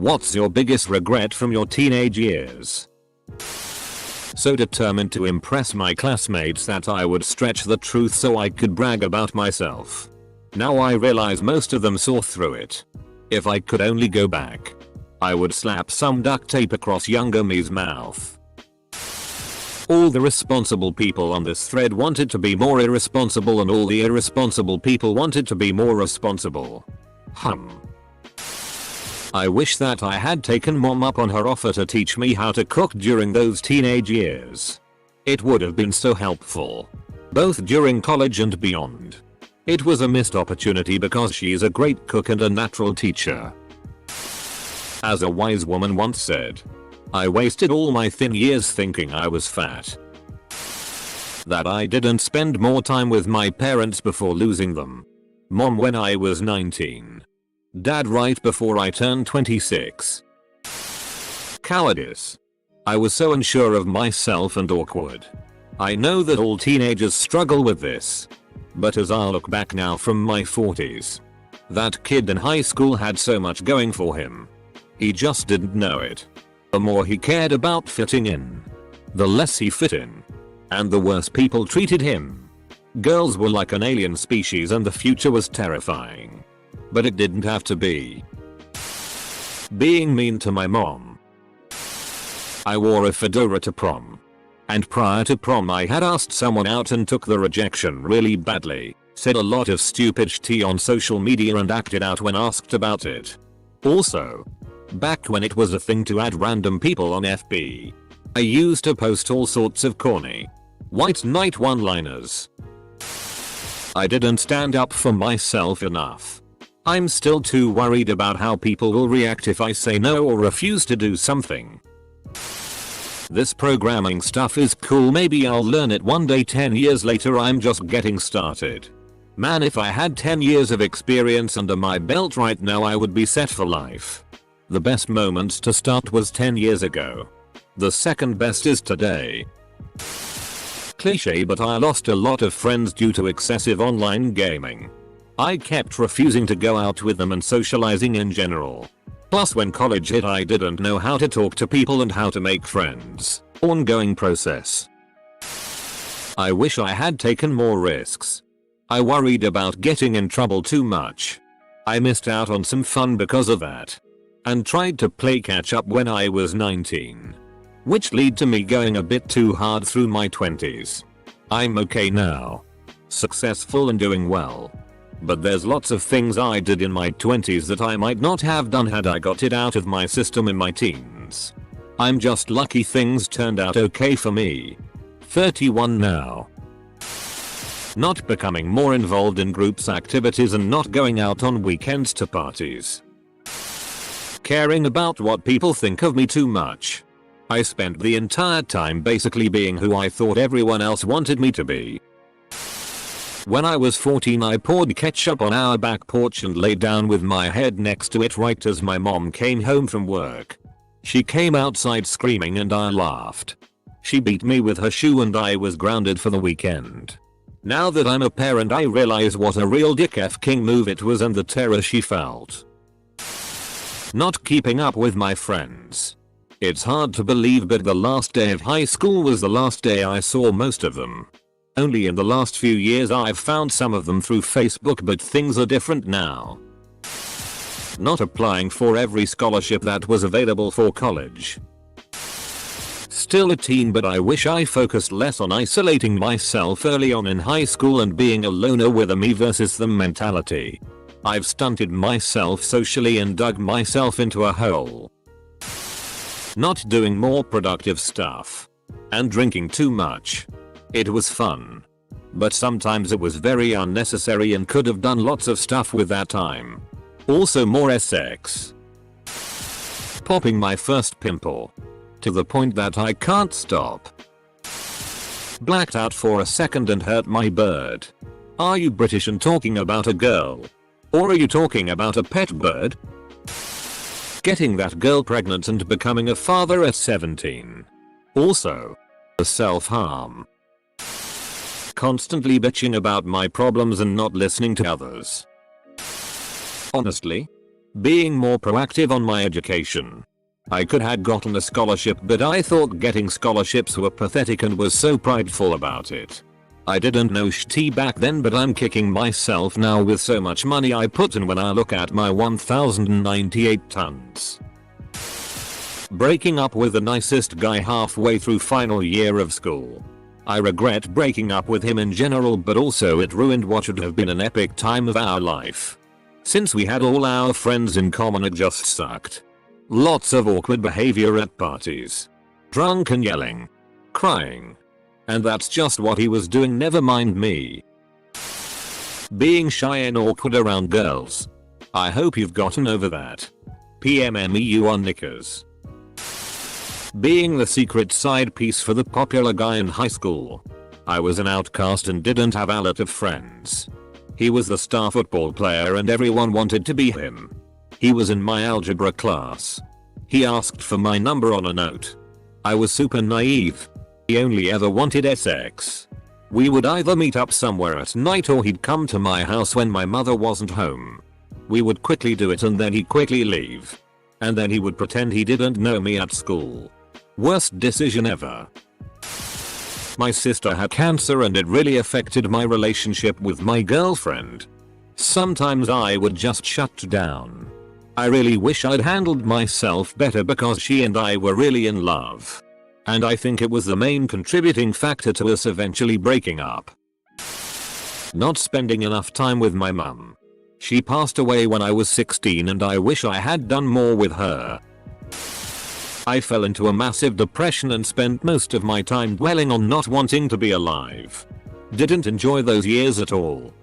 What's your biggest regret from your teenage years? So determined to impress my classmates that I would stretch the truth so I could brag about myself. Now I realize most of them saw through it. If I could only go back, I would slap some duct tape across younger me's mouth. All the responsible people on this thread wanted to be more irresponsible and all the irresponsible people wanted to be more responsible. I wish that I had taken mom up on her offer to teach me how to cook during those teenage years. It would have been so helpful. Both during college and beyond. It was a missed opportunity because she's a great cook and a natural teacher. As a wise woman once said, I wasted all my thin years thinking I was fat. That I didn't spend more time with my parents before losing them. Mom when I was 19. Dad right before I turned 26. Cowardice. I was so unsure of myself and awkward. I know that all teenagers struggle with this. But as I look back now from my 40s, that kid in high school had so much going for him. He just didn't know it. The more he cared about fitting in, the less he fit in. And the worse people treated him. Girls were like an alien species and the future was terrifying. But it didn't have to be. Being mean to my mom. I wore a fedora to prom. And prior to prom I had asked someone out and took the rejection really badly, said a lot of stupid shit on social media and acted out when asked about it. Also, back when it was a thing to add random people on FB, I used to post all sorts of corny white knight one-liners. I didn't stand up for myself enough. I'm still too worried about how people will react if I say no or refuse to do something. This programming stuff is cool, maybe I'll learn it one day. 10 years later I'm just getting started. Man, if I had 10 years of experience under my belt right now I would be set for life. The best moment to start was 10 years ago. The second best is today. Cliche, but I lost a lot of friends due to excessive online gaming. I kept refusing to go out with them and socializing in general. Plus when college hit I didn't know how to talk to people and how to make friends. Ongoing process. I wish I had taken more risks. I worried about getting in trouble too much. I missed out on some fun because of that. And tried to play catch up when I was 19. Which led to me going a bit too hard through my 20s. I'm okay now. Successful and doing well. But there's lots of things I did in my 20s that I might not have done had I got it out of my system in my teens. I'm just lucky things turned out okay for me. 31 now. Not becoming more involved in groups activities and not going out on weekends to parties. Caring about what people think of me too much. I spent the entire time basically being who I thought everyone else wanted me to be. When I was 14 I poured ketchup on our back porch and lay down with my head next to it right as my mom came home from work. She came outside screaming and I laughed. She beat me with her shoe and I was grounded for the weekend. Now that I'm a parent I realize what a real dick F-king move it was and the terror she felt. Not keeping up with my friends. It's hard to believe but the last day of high school was the last day I saw most of them. Only in the last few years I've found some of them through Facebook but things are different now. Not applying for every scholarship that was available for college. Still a teen but I wish I focused less on isolating myself early on in high school and being a loner with a me versus them mentality. I've stunted myself socially and dug myself into a hole. Not doing more productive stuff. And drinking too much. It was fun. But sometimes it was very unnecessary and could have done lots of stuff with that time. Also more sex. Popping my first pimple. To the point that I can't stop. Blacked out for a second and hurt my bird. Are you British and talking about a girl? Or are you talking about a pet bird? Getting that girl pregnant and becoming a father at 17. Also. Self-harm. Constantly bitching about my problems and not listening to others. Honestly, Being more proactive on my education. I could have gotten a scholarship, but I thought getting scholarships were pathetic and was so prideful about it. I didn't know shit back then, but I'm kicking myself now with so much money I put in when I look at my 1098 tons. Breaking up with the nicest guy halfway through final year of school. I regret breaking up with him in general, but also it ruined what should have been an epic time of our life. Since we had all our friends in common, it just sucked. Lots of awkward behavior at parties. Drunk and yelling. Crying. And that's just what he was doing, never mind me. Being shy and awkward around girls. I hope you've gotten over that. PMMEU on knickers. Being the secret side piece for the popular guy in high school. I was an outcast and didn't have a lot of friends. He was the star football player and everyone wanted to be him. He was in my algebra class. He asked for my number on a note. I was super naive. He only ever wanted sex. We would either meet up somewhere at night or he'd come to my house when my mother wasn't home. We would quickly do it and then he'd quickly leave. And then he would pretend he didn't know me at school. Worst decision ever. My sister had cancer and it really affected my relationship with my girlfriend. Sometimes I would just shut down. I really wish I'd handled myself better because she and I were really in love. And I think it was the main contributing factor to us eventually breaking up. Not spending enough time with my mum. She passed away when I was 16 and I wish I had done more with her. I fell into a massive depression and spent most of my time dwelling on not wanting to be alive. Didn't enjoy those years at all.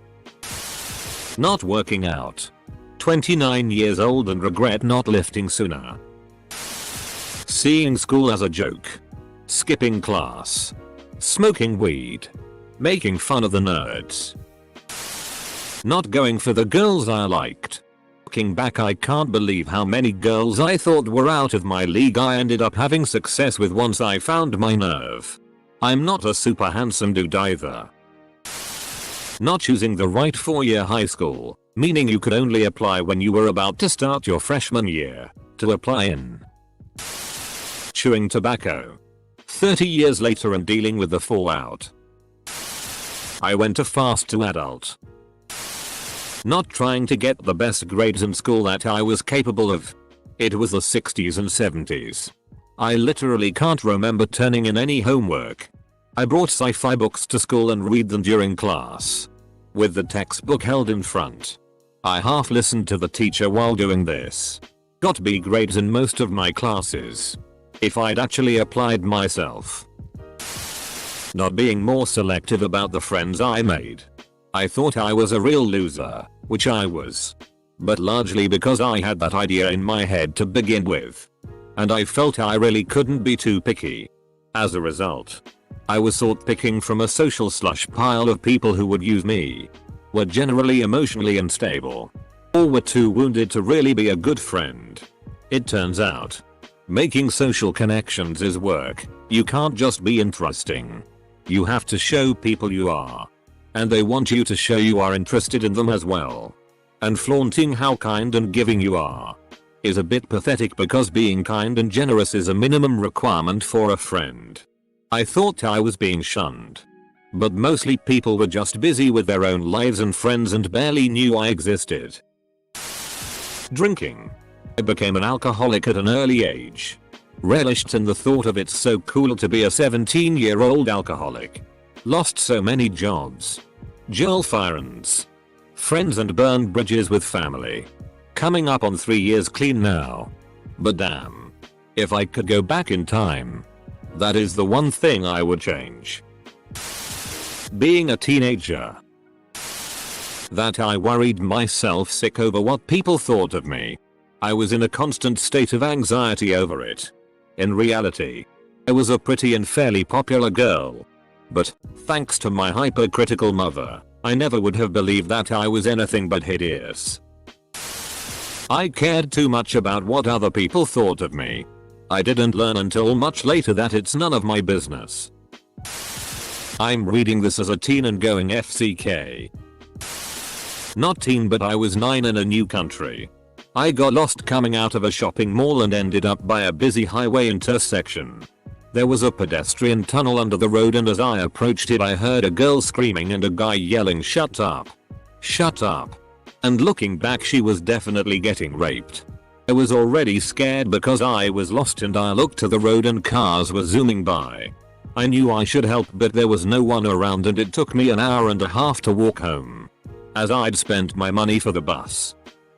Not working out. 29 years old and regret not lifting sooner. Seeing school as a joke. Skipping class. Smoking weed. Making fun of the nerds. Not going for the girls I liked. Looking back, I can't believe how many girls I thought were out of my league I ended up having success with once I found my nerve. I'm not a super handsome dude either. Not choosing the right 4-year high school, meaning you could only apply when you were about to start your freshman year to apply in. Chewing tobacco. 30 years later and dealing with the fallout. I went too fast to adult. Not trying to get the best grades in school that I was capable of. It was the 60s and 70s. I literally can't remember turning in any homework. I brought sci-fi books to school and read them during class. With the textbook held in front. I half listened to the teacher while doing this. Got B grades in most of my classes. If I'd actually applied myself. Not being more selective about the friends I made. I thought I was a real loser, which I was. But largely because I had that idea in my head to begin with. And I felt I really couldn't be too picky. As a result, I was sort picking from a social slush pile of people who would use me. Were generally emotionally unstable. Or were too wounded to really be a good friend. It turns out, making social connections is work. You can't just be interesting. You have to show people you are. And they want you to show you are interested in them as well. And flaunting how kind and giving you are is a bit pathetic because being kind and generous is a minimum requirement for a friend. I thought I was being shunned. But mostly people were just busy with their own lives and friends and barely knew I existed. Drinking. I became an alcoholic at an early age. Relished in the thought of it's so cool to be a 17-year-old alcoholic. Lost so many jobs. Girlfriends. Friends and burned bridges with family. Coming up on 3 years clean now. But damn. If I could go back in time. That is the one thing I would change. Being a teenager. That I worried myself sick over what people thought of me. I was in a constant state of anxiety over it. In reality, I was a pretty and fairly popular girl. But, thanks to my hypercritical mother, I never would have believed that I was anything but hideous. I cared too much about what other people thought of me. I didn't learn until much later that it's none of my business. I'm reading this as a teen and going FCK. Not teen, but I was 9 in a new country. I got lost coming out of a shopping mall and ended up by a busy highway intersection. There was a pedestrian tunnel under the road, and as I approached it I heard a girl screaming and a guy yelling, "Shut up! Shut up!" And looking back, she was definitely getting raped. I was already scared because I was lost, and I looked to the road and cars were zooming by. I knew I should help, but there was no one around, and it took me an hour and a half to walk home, as I'd spent my money for the bus.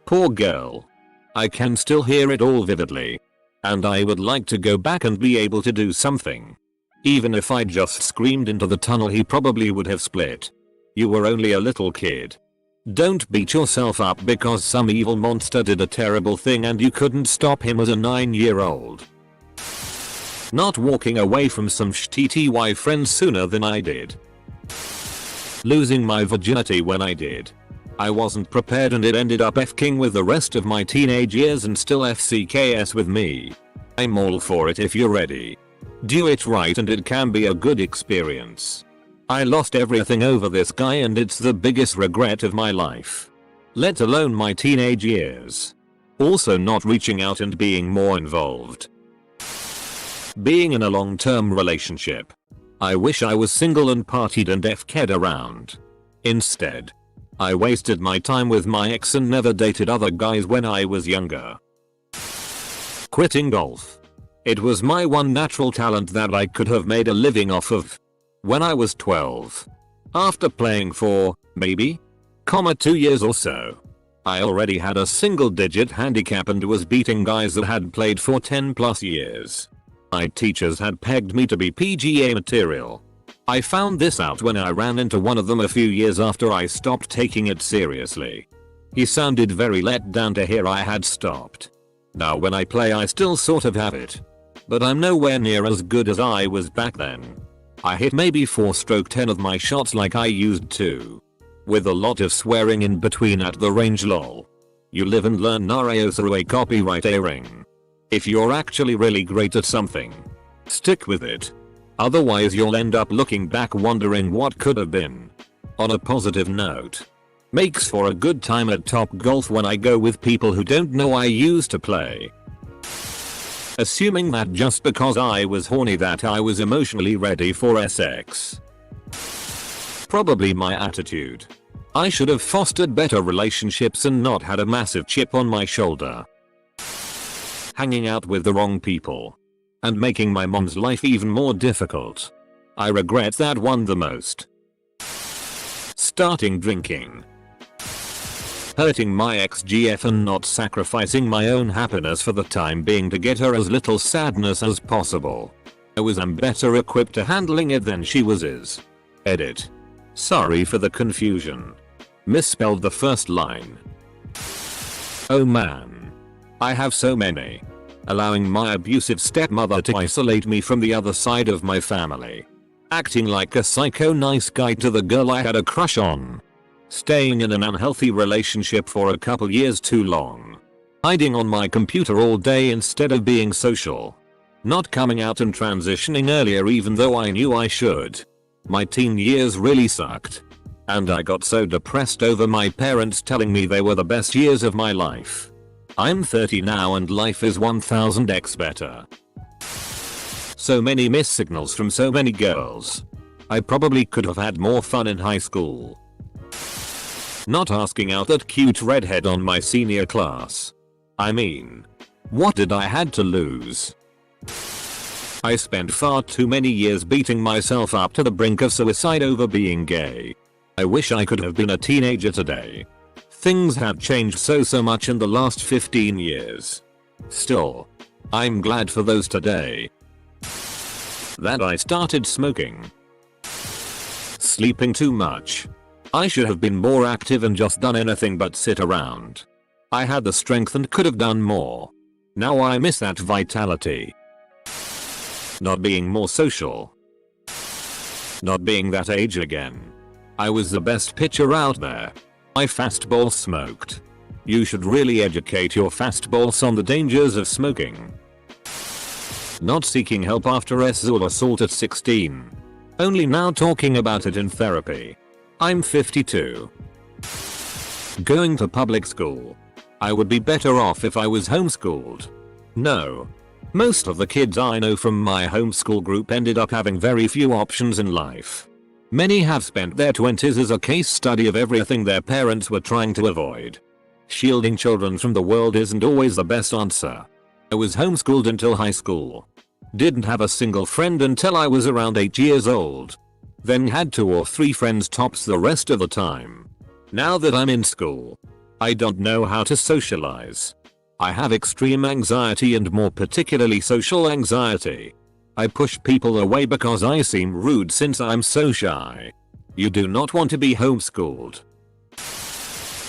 Poor girl. I can still hear it all vividly. And I would like to go back and be able to do something. Even if I just screamed into the tunnel, he probably would have split. You were only a little kid. Don't beat yourself up because some evil monster did a terrible thing and you couldn't stop him as a 9-year-old. Not walking away from some shitty friends sooner than I did. Losing my virginity when I did. I wasn't prepared and it ended up F-king with the rest of my teenage years and still FCKS with me. I'm all for it if you're ready. Do it right and it can be a good experience. I lost everything over this guy and it's the biggest regret of my life. Let alone my teenage years. Also not reaching out and being more involved. Being in a long-term relationship. I wish I was single and partied and F-ked around. Instead, I wasted my time with my ex and never dated other guys when I was younger. Quitting golf. It was my one natural talent that I could have made a living off of. When I was 12. After playing for, maybe? 2 years or so. I already had a single-digit handicap and was beating guys that had played for 10+ years. My teachers had pegged me to be PGA material. I found this out when I ran into one of them a few years after I stopped taking it seriously. He sounded very let down to hear I had stopped. Now when I play I still sort of have it. But I'm nowhere near as good as I was back then. I hit maybe 4-10 of my shots like I used to. With a lot of swearing in between at the range, lol. You live and learn, Narayosarue copyright airing. If you're actually really great at something, stick with it. Otherwise you'll end up looking back wondering what could have been. On a positive note. Makes for a good time at Top Golf when I go with people who don't know I used to play. Assuming that just because I was horny that I was emotionally ready for sex. Probably my attitude. I should have fostered better relationships and not had a massive chip on my shoulder. Hanging out with the wrong people. And making my mom's life even more difficult. I regret that one the most. Starting drinking. Hurting my ex-GF and not sacrificing my own happiness for the time being to get her as little sadness as possible. I'm better equipped to handling it than she was. Edit. Sorry for the confusion. Misspelled the first line. Oh man. I have so many. Allowing my abusive stepmother to isolate me from the other side of my family. Acting like a psycho nice guy to the girl I had a crush on. Staying in an unhealthy relationship for a couple years too long. Hiding on my computer all day instead of being social. Not coming out and transitioning earlier even though I knew I should. My teen years really sucked. And I got so depressed over my parents telling me they were the best years of my life. I'm 30 now and life is 1000x better. So many missed signals from so many girls. I probably could have had more fun in high school. Not asking out that cute redhead on my senior class. I mean, what did I had to lose? I spent far too many years beating myself up to the brink of suicide over being gay. I wish I could have been a teenager today. Things have changed so much in the last 15 years. Still, I'm glad for those today. That I started smoking. Sleeping too much. I should have been more active and just done anything but sit around. I had the strength and could have done more. Now I miss that vitality. Not being more social. Not being that age again. I was the best pitcher out there. My fastball smoked. You should really educate your fastballs on the dangers of smoking. Not seeking help after sexual assault at 16. Only now talking about it in therapy. I'm 52. Going to public school. I would be better off if I was homeschooled. No. Most of the kids I know from my homeschool group ended up having very few options in life. Many have spent their 20s as a case study of everything their parents were trying to avoid. Shielding children from the world isn't always the best answer. I was homeschooled until high school. Didn't have a single friend until I was around 8 years old. Then had 2 or 3 friends tops the rest of the time. Now that I'm in school, I don't know how to socialize. I have extreme anxiety and more particularly social anxiety. I push people away because I seem rude since I'm so shy. You do not want to be homeschooled.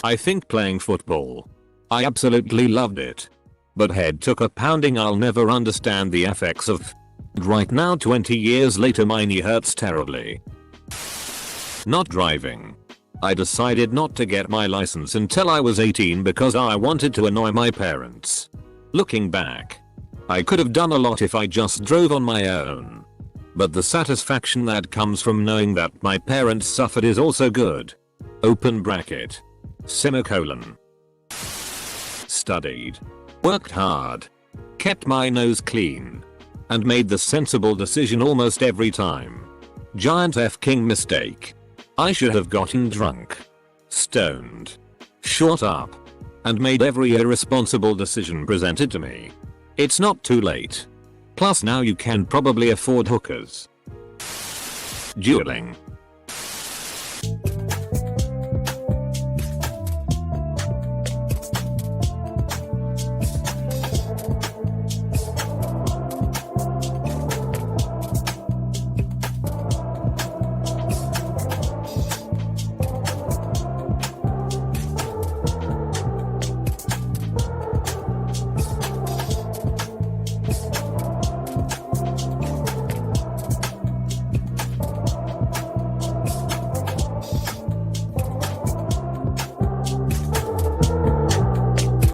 I think playing football. I absolutely loved it. But head took a pounding I'll never understand the effects of. Right now 20 years later my knee hurts terribly. Not driving. I decided not to get my license until I was 18 because I wanted to annoy my parents. Looking back, I could have done a lot if I just drove on my own. But the satisfaction that comes from knowing that my parents suffered is also good. Open bracket. Semicolon. Studied. Worked hard. Kept my nose clean. And made the sensible decision almost every time. Giant f-king mistake. I should have gotten drunk. Stoned. Shot up. And made every irresponsible decision presented to me. It's not too late. Plus now you can probably afford hookers. Dueling.